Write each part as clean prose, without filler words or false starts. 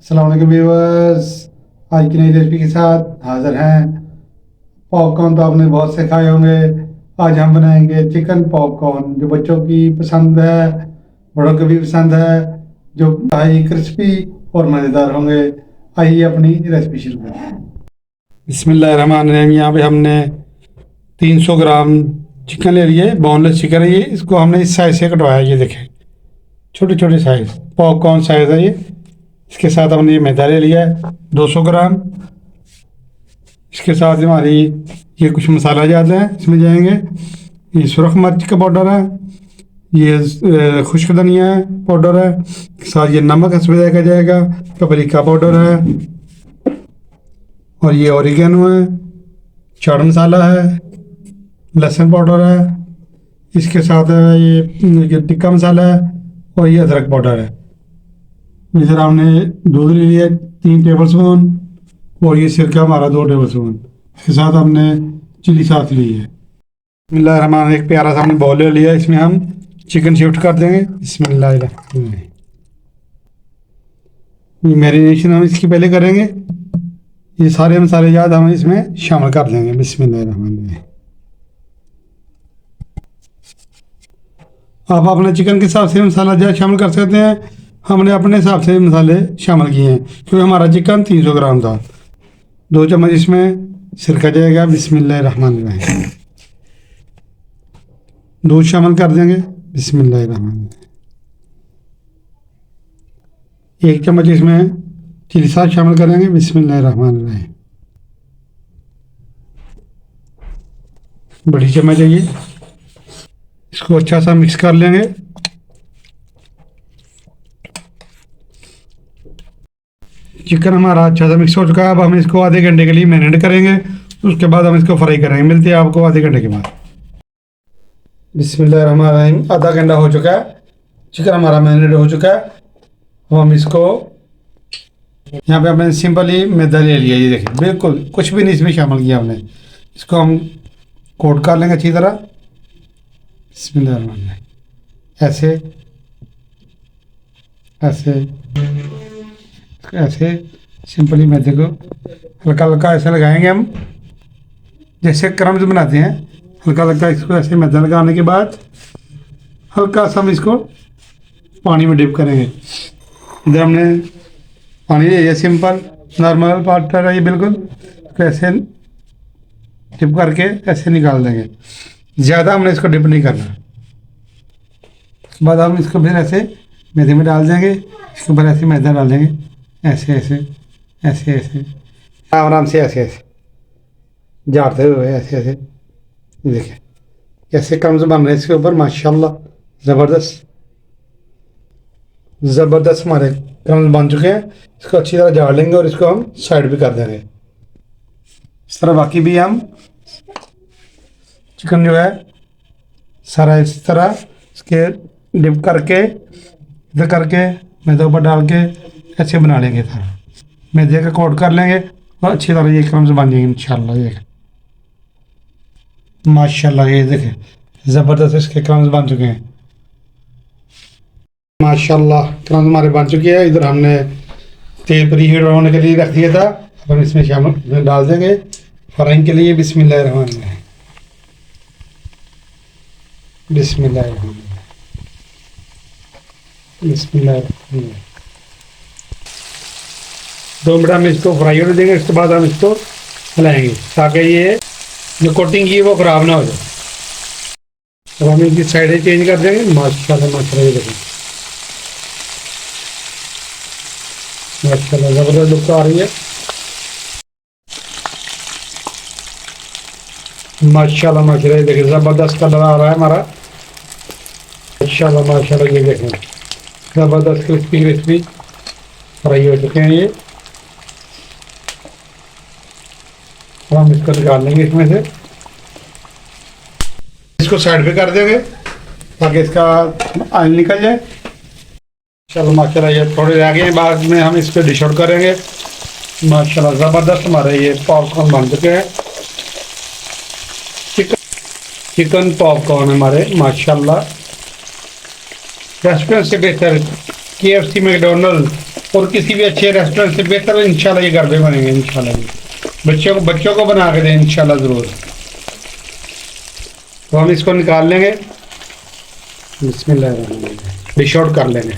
अस्सलाम वालेकुम व्यूअर्स। आज की नई रेसिपी के साथ हाज़िर हैं। पॉपकॉर्न तो आपने बहुत से खाए होंगे। आज हम बनाएंगे चिकन पॉपकॉर्न, जो बच्चों की पसंद है, बड़ों को भी पसंद है, जो हाई क्रिस्पी और मज़ेदार होंगे। आइए अपनी रेसिपी शुरू करते हैं। बिस्मिल्लाहिर्रहमानिर्रहीम। यहाँ पे हमने 300 ग्राम चिकन ले लिए। बोनलेस चिकन है ये। इसको हमने इस साइज़ से कटवाया। ये देखें, छोटे छोटे साइज़, पॉपकॉर्न साइज़ है ये। इसके साथ हमने ये मैदा ले लिया है 200 ग्राम। इसके साथ हमारी ये कुछ मसाला जाते हैं, इसमें जाएंगे ये सुरख मिर्च का पाउडर है, ये खुश्क धनिया पाउडर है, साथ ये नमक हस्ब जाएगा जाएगा, पपरिका पाउडर है, और ये ओरिगेनो है, चाट मसाला है, लहसुन पाउडर है। इसके साथ है ये टिक्का मसाला है, और ये अदरक पाउडर है। इधर हमने दूध ले लिया 3 टेबल स्पून, और ये सिरका हमारा 2 टेबल स्पून। इसके साथ हमने चिली सॉस ली है। बिस्मिल्लाहिर्रहमानिर्रहीम। एक प्यारा सा हमने बाउल ले लिया, इसमें हम चिकन शिफ्ट कर देंगे। बिस्मिल्लाहिर्रहमानिर्रहीम। ये मैरिनेशन हम इसकी पहले करेंगे। ये सारे मसाले जात हम इसमें शामिल कर देंगे। बिस्मिल्लाहिर्रहमानिर्रहीम। आप अपने चिकन के हिसाब से मसाला जात शामिल कर सकते हैं। हमने अपने हिसाब से मसाले शामिल किए हैं, क्योंकि हमारा चिकन 300 ग्राम था। 2 चम्मच इसमें सिरका जाएगा। बिस्मिल्लाहिर्रहमानिर्रहीम। दूध शामिल कर देंगे। बिस्मिल्लाहिर्रहमानिर्रहीम। 1 चम्मच इसमें चिली सॉस शामिल करेंगे। बिस्मिल्लाहिर्रहमानिर्रहीम। बड़ी चम्मच है ये। इसको अच्छा सा मिक्स कर लेंगे। चिकन हमारा अच्छा सा मिक्स हो चुका है। अब हम इसको आधे घंटे के लिए मैरिनेट करेंगे, उसके बाद हम इसको फ्राई करेंगे। मिलते हैं आपको आधे घंटे के बाद। बिस्मिल्लाहिर्रहमानिर्रहीम। आधा घंटा हो चुका है, चिकन हमारा मैरिनेट हो चुका है। अब हम इसको यहाँ पे हमने सिंपली मैदा ले लिया। ये देखिए, बिल्कुल कुछ भी नहीं इसमें शामिल किया हमने। इसको हम कोट कर लेंगे अच्छी तरह। बिस्मिल्लाहिर्रहमानिर्रहीम। ऐसे ऐसे ऐसे सिंपली मैदे को हल्का हल्का ऐसे लगाएंगे हम, जैसे क्रम्स बनाते हैं। हल्का हल्का इसको ऐसे मैदा लगाने के बाद हल्का सा हम इसको पानी में डिप करेंगे। इधर हमने पानी ले लिया, सिंपल नॉर्मल वाटर है ये बिल्कुल। तो ऐसे डिप करके ऐसे निकाल देंगे। ज़्यादा हमने इसको डिप नहीं करना। उसके बाद हम इसको फिर ऐसे मैदे में डाल देंगे। इसके ऊपर ऐसे मैदा डाल देंगे, ऐसे ऐसे ऐसे ऐसे आराम से ऐसे ऐसे झाड़ते हुए ऐसे ऐसे। देखिए कैसे क्रम्स बन रहे हैं इसके ऊपर, माशाल्लाह ज़बरदस्त ज़बरदस्त हमारे क्रम्स बन चुके हैं। इसको अच्छी तरह झाड़ लेंगे और इसको हम साइड भी कर देंगे। इस तरह बाकी भी हम चिकन जो है सारा इस तरह इसके डिप करके इधर करके मैदे ऊपर डाल के ऐसे बना लेंगे। था मैदे का कोट कर लेंगे और अच्छी तरह ये क्रम्स बन जाएंगे इंशाल्लाह। ये माशाल्लाह, ये देखें ज़बरदस्त इसके क्रम्स बन चुके हैं। माशाल्लाह क्रम्स हमारे बन चुके हैं। इधर हमने तेल प्री हीट होने के लिए रख दिया था। अब हम इसमें शामिल डाल देंगे फ्राइंग के लिए। बिस्मिल्लाहिर्रहमानिर्रहीम। बिस्मिल्लाहिर्रहमानिर्रहीम। बिस्मिल्लाहिर्रहमानिर्रहीम। 2 मिनट हम इसको फ्राई होने देंगे। उसके बाद हम इसको हिलाएंगे ताकि ये जो कोटिंग की है वो ख़राब ना हो जाए। अब हम इनकी साइडें चेंज कर देंगे। माशाल्लाह माशाल्लाह, ये देखें माशाल्लाह ज़बरदस्त लुक आ रही है। माशाल्लाह माशाल्लाह, ये देखें ज़बरदस्त कलर आ रहा है हमारा। माशाल्लाह माशाल्लाह, ये देखें ज़बरदस्त क्रिस्पी क्रिस्पी फ्राई हो चुके हैं ये। हम इसको निकाल लेंगे इसमें से। इसको साइड पे कर देंगे ताकि इसका ऑयल निकल जाए। चलो माशाल्लाह, ये थोड़े रह गए हैं, बाद में हम इस पर डिश आउट करेंगे। माशाल्लाह ज़बरदस्त हमारे ये पॉपकॉर्न बन चुके हैं। चिकन पॉपकॉर्न हमारे माशाल्लाह रेस्टोरेंट से बेहतर, KFC, मैकडोनल्ड और किसी भी अच्छे रेस्टोरेंट से बेहतर इंशाल्लाह ये घर पे बनेंगे इंशाल्लाह। बच्चों को बना के दें इंशाल्लाह ज़रूर। तो हम इसको निकाल लेंगे, बिस्मिल्लाह डिश आउट कर लेंगे।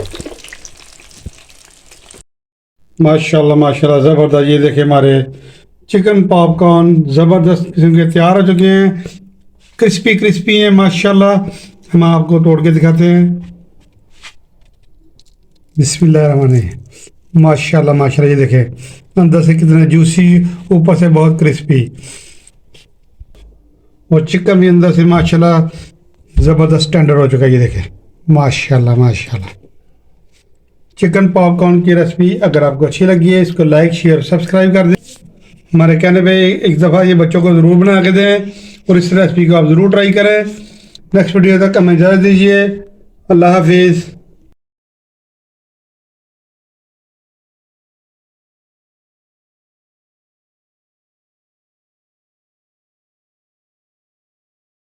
माशाल्लाह माशाल्लाह ज़बरदस्त। ये देखिए हमारे चिकन पॉपकॉर्न ज़बरदस्त किस्म के तैयार हो चुके हैं, क्रिस्पी क्रिस्पी हैं माशाल्लाह। हम आपको तोड़ के दिखाते हैं। बिस्मिल्लाहिर्रहमानिर्रहीम। माशाल्लाह माशाल्लाह, ये देखें अंदर से कितना जूसी, ऊपर से बहुत क्रिस्पी, और चिकन भी अंदर से माशाल्लाह ज़बरदस्त टेंडर हो चुका है। ये देखें माशाल्लाह माशाल्लाह। चिकन पॉपकॉर्न की रेसिपी अगर आपको अच्छी लगी है, इसको लाइक शेयर सब्सक्राइब कर दें। हमारे कहने पे एक दफ़ा ये बच्चों को ज़रूर बना के दें और इस रेसिपी को आप ज़रूर ट्राई करें। नेक्स्ट वीडियो तक हमें इजाज़त दीजिए। अल्लाह हाफिज़।